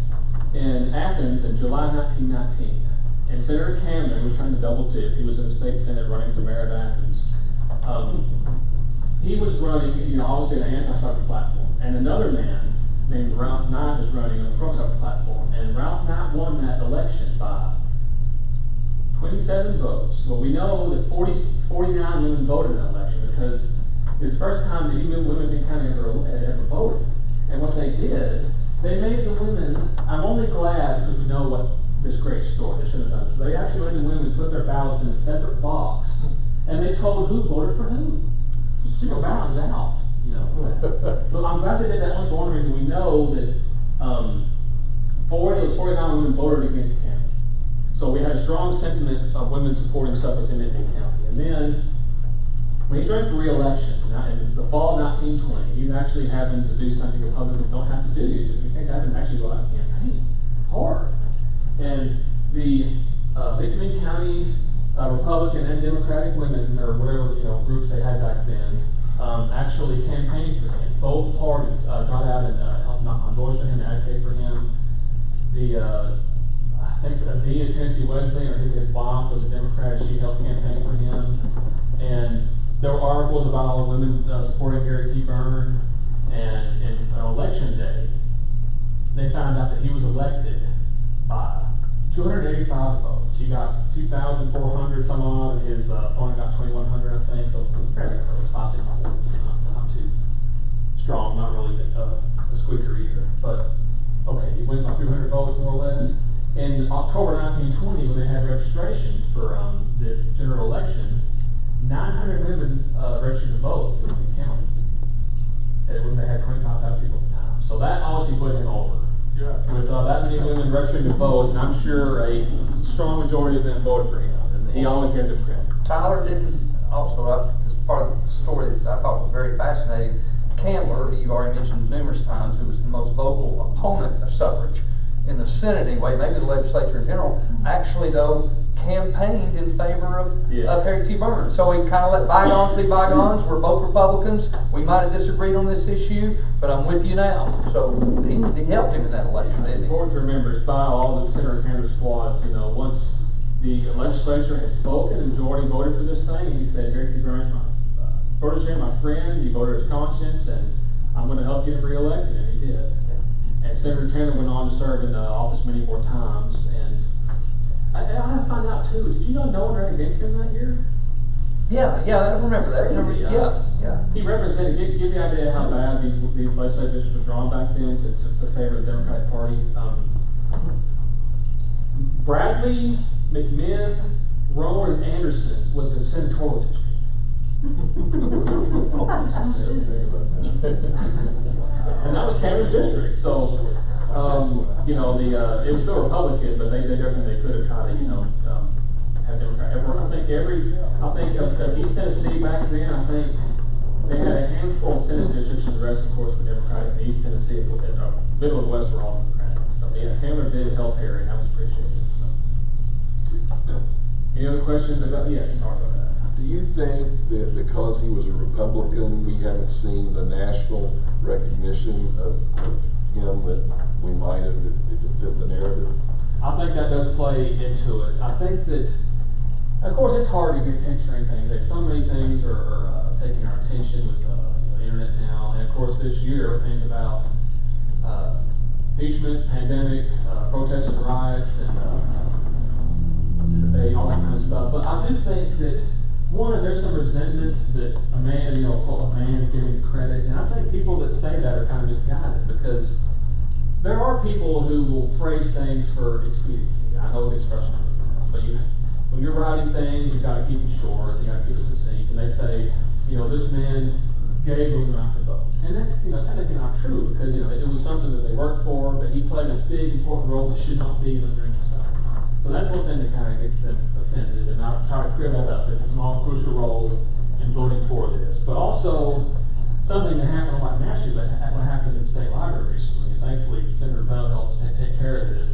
in Athens in July 1919, and Senator Camden was trying to double dip. He was in the state senate running for mayor of Athens. He was running, obviously an anti-suffrage platform, and another man named Ralph Knight was running a pro-suffrage platform, and Ralph Knight won that election by 27 votes. Well, we know that 49 women voted in that election because it was the first time that even women in County had ever voted. And what they did, they made the women, I'm only glad because we know what this great story, they should have done this. They actually made the women put their ballots in a separate box, and they told who voted for who. Super ballot is out, But I'm glad they did that only for one reason. We know that 49 women voted against him. So we had a strong sentiment of women supporting suffrage in Indiana County. And then, when he's running for re-election, in the fall of 1920, he's actually having to do something Republicans don't have to do. He's having to actually go out and campaign hard. And the Lincoln County Republican and Democratic women, or whatever groups they had back then, actually campaigned for him. Both parties got out and helped knock on doors for him and advocate for him. I think Dean of Tennessee Wesleyan, or his wife was a Democrat, and she helped campaign for him. And there were articles about all the women supporting Harry T. Byrne. And in election day, they found out that he was elected by 285 votes. He got 2,400 some odd, and his opponent got 2,100, I think. So fairly close, 5, 6 points. Not too strong, not really a squeaker either. But okay, he wins by 300 votes more or less. In October 1920, when they had registration for the general election, 900 women registered to vote in the county. When they had 25,000 people at the time. So that obviously put him over. Yeah. With that many women registering to vote, and I'm sure a strong majority of them voted for him. And he always gave them credit. Tyler didn't also, this is part of the story that I thought was very fascinating. Candler, who you already mentioned numerous times, who was the most vocal opponent of suffrage in the Senate anyway, maybe the legislature in general, actually though campaigned in favor of Harry T. Byrne. So he kind of let bygones be bygones. We're both Republicans. We might have disagreed on this issue, but I'm with you now. So he helped him in that election, didn't he? It's important to remember, despite all the Senator Candler's flaws, once the legislature had spoken, the majority voted for this thing, and he said, Harry T. Byrne's my protege, my friend, he voted his conscience, and I'm going to help get him reelected, and he did. And Senator Candler went on to serve in office many more times, and I have to find out too, did you know no one ran against him that year? Yeah, I remember that. Yeah. He represented, give you an idea how bad these legislative districts were drawn back then to favor the Democratic Party. Bradley, McMinn, Rowan, and Anderson was the senatorial district. And that was Candler's district, so it was still Republican, but they did everything they could to try to have Democrat. I think of East Tennessee back then, I think they had a handful of Senate districts, and the rest, of course, were Democratic. And East Tennessee, Middle and West were all Democratic. So yeah, Candler did help Harry, and that was appreciated. So. Any other questions about? Yes, sorry about that. Do you think that because he was a Republican, we haven't seen the national recognition of him that we might have if it fit the narrative? I think that does play into it. I think that, of course, it's hard to get attention for anything. There's so many things are taking our attention with the internet now, and of course, this year everything's about impeachment, pandemic, protests and riots, and debate, all that kind of stuff. But I do think that one, there's some resentment that a man, a man's getting the credit, and I think people that say that are kind of misguided because there are people who will phrase things for expediency. I know it gets frustrating, but when you're writing things, you've got to keep it short, you got to keep it succinct, and they say, this man gave women right to vote. And that's, technically not true because, it was something that they worked for, but he played a big, important role that should not be underemphasized. So that's one thing that kind of gets them offended, and I'll try to clear that up. It's a small, crucial role in voting for this. But also, something that happened, like nationally, but what happened in the state library recently, and thankfully Senator Bell helped take care of this,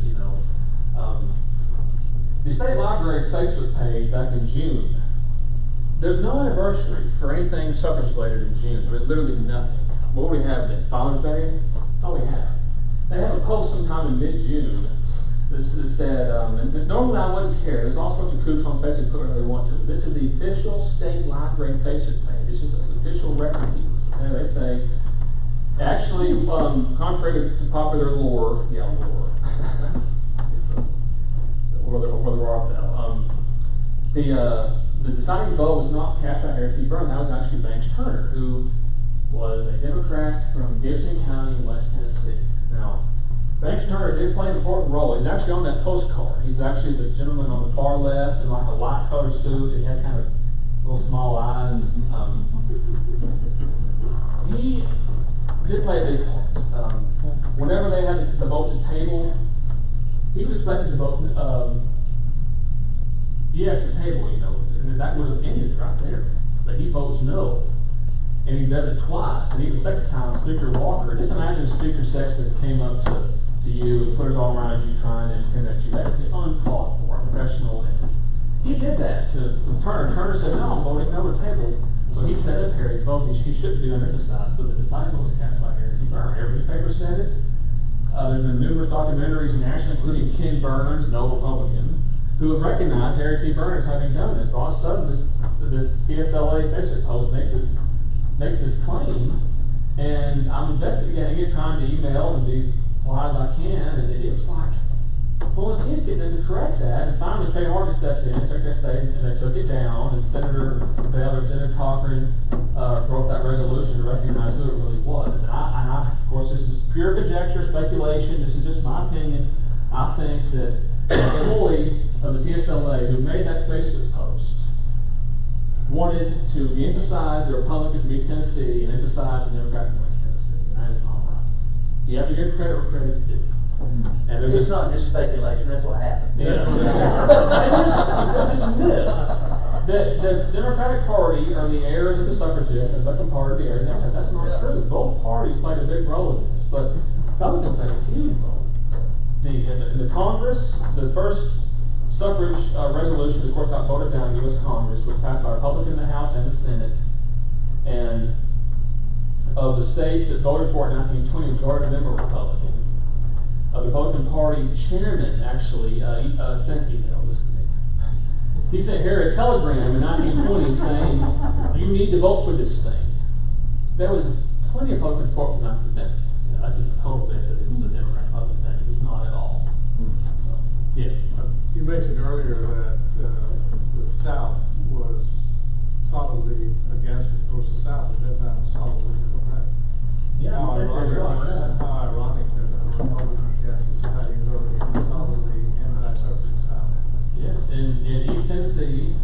the state library's Facebook page back in June, there's no anniversary for anything suffrage related in June. There's literally nothing. What do we have then? Father's Day? Oh, we have. They have a post sometime in mid-June that said, and normally I wouldn't care. There's all sorts of kooks on Facebook put whatever they want to. But this is the official state library Facebook page. It's just an official record keeper. And they say, actually, contrary to popular lore, the deciding vote was not cast by Harry T. Burn. That was actually Banks Turner, who was a Democrat from Gibson County in West Tennessee. Now, Banks Turner did play an important role. He's actually on that postcard. He's actually the gentleman on the far left in like a light-colored suit, and he has kind of little small eyes. He did play a big part. Whenever they had the vote to table, he was expected to vote yes for table, and that would have ended right there. But he votes no, and he does it twice. And even the second time, Speaker Walker, just imagine Speaker Sexton came up to you and put his arm around you trying to intimidate you. That would be uncalled for, unprofessional. And he did that to Turner. Turner said, no, I'm voting no to table. So he set up Harry's vote. He shouldn't be underemphasized, but the deciding vote was cast by Harry T. Burn. Every newspaper said it. There's been numerous documentaries nationally, including Ken Burns, no Republican, who have recognized Harry T. Burn as having done this. All of a sudden, this TSLA Facebook post makes this claim, and I'm investigating it, trying to email and be polite as I can, and it was like, well, intent getting them to correct that, and finally Trey Harvey stepped in, Secretary of State, and they took it down, and Senator Bell and Senator Cochran wrote that resolution to recognize who it really was. And I, of course, this is pure conjecture, speculation, this is just my opinion. I think that the employee of the TSLA who made that Facebook post wanted to emphasize the Republicans from East Tennessee and emphasize the Democrats from West Tennessee, and that is not right. You have to give credit where credit's due. And there's It's not just speculation, that's what happened. There's this myth that the Democratic Party are the heirs of the suffragists and the Republican Party are the heirs of the Democrats. That's not true. Both parties played a big role in this, but Republicans played a huge role. In the Congress, the first suffrage resolution, of course, got voted down in the U.S. Congress, was passed by a Republican in the House and the Senate. And of the states that voted for it in 1920, the majority of them were Republican. The Republican Party chairman actually sent email. Listen to me. He sent Harry a telegram in 1920 saying, "You need to vote for this thing." There was plenty of Republican support for the 19th Amendment. That's just a total myth that it was a Democrat-Republican thing. It was not at all. So, yes. You mentioned earlier that the South was solidly against it. Of course, the South at that time was solidly correct. Yeah, How ironic that a Republican cast a deciding vote in solidly anti-suffrage South. Yes, in East Tennessee,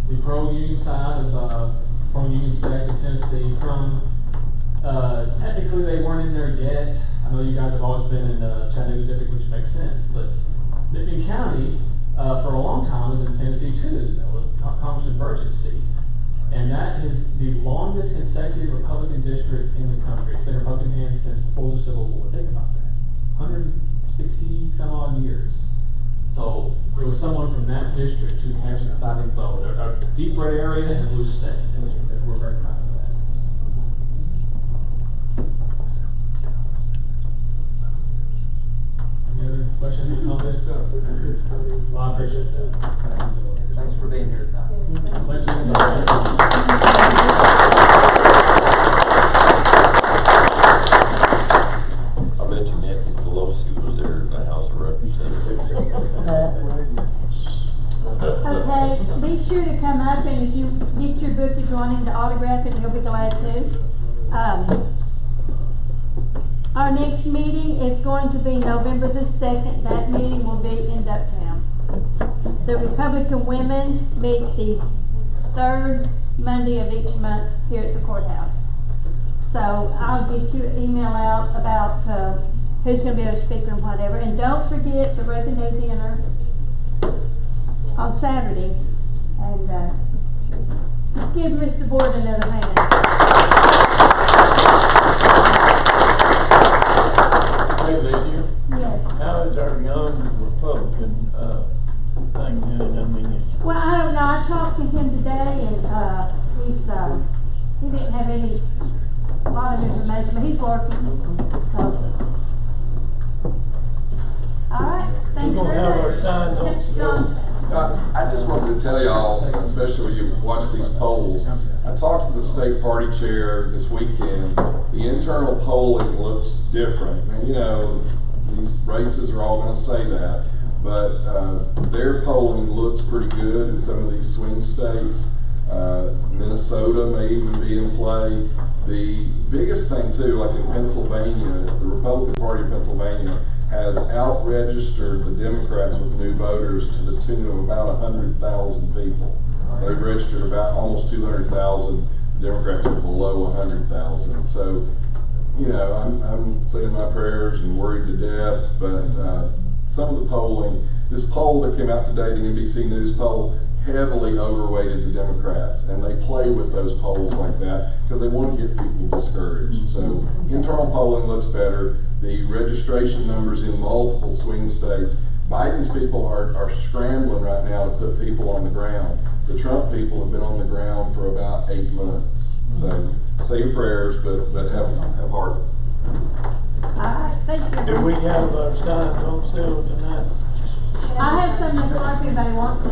the pro-union side of pro-union sect of Tennessee, from technically they weren't in there yet. I know you guys have always been in Chattanooga district, which makes sense, but Benton County for a long time was in Tennessee too, Congressman Burch's seat. And that is the longest consecutive Republican district in the country. It's been in Republican hands since before the Civil War. Think about that. 160 some odd years. So there was someone from that district who had the deciding vote, a deep red area and a blue state, and we're very proud of that. Any other questions or comments? Well, I appreciate that. Thanks for being here tonight. I bet you Nancy Pelosi was there at the House of Representatives. Okay, be sure to come up, and if you get your book, if you want him to autograph it, he'll be glad to. Our next meeting is going to be November the 2nd. That meeting will be in Ducktown. The Republican women meet the third Monday of each month here at the courthouse. So I'll get you an email out about who's going to be our speaker and whatever. And don't forget the Broken Day dinner on Saturday. And just give Mr. Board another hand. Hey, Lydia. Yes. How is our young Republican thing doing? I mean, it's Well, I don't know. I talked to him today, and he didn't have a lot of information, but he's working. So. All right. Thank you gonna very have much. our signs on Yes, the John. I just wanted to tell y'all, especially when you watch these polls, I talked to the state party chair this weekend. The internal polling looks different. And, you know, these races are all going to say that, but their polling looks pretty good in some of these swing states. Minnesota may even be in play. The biggest thing too, like in Pennsylvania, the Republican Party of Pennsylvania has out-registered the Democrats with new voters to the tune of about 100,000 people. They've registered about almost 200,000. The Democrats are below 100,000. So, you know, I'm saying my prayers and worried to death, but some of the polling, this poll that came out today, the NBC News poll, heavily overweighted the Democrats, and they play with those polls like that because they want to get people discouraged. So internal polling looks better. The registration numbers in multiple swing states. Biden's people are scrambling right now to put people on the ground. The Trump people have been on the ground for about 8 months. So say your prayers, but have heart. All right. Thank you. do we have our signs on sale tonight? I have some in the car if anybody wants them.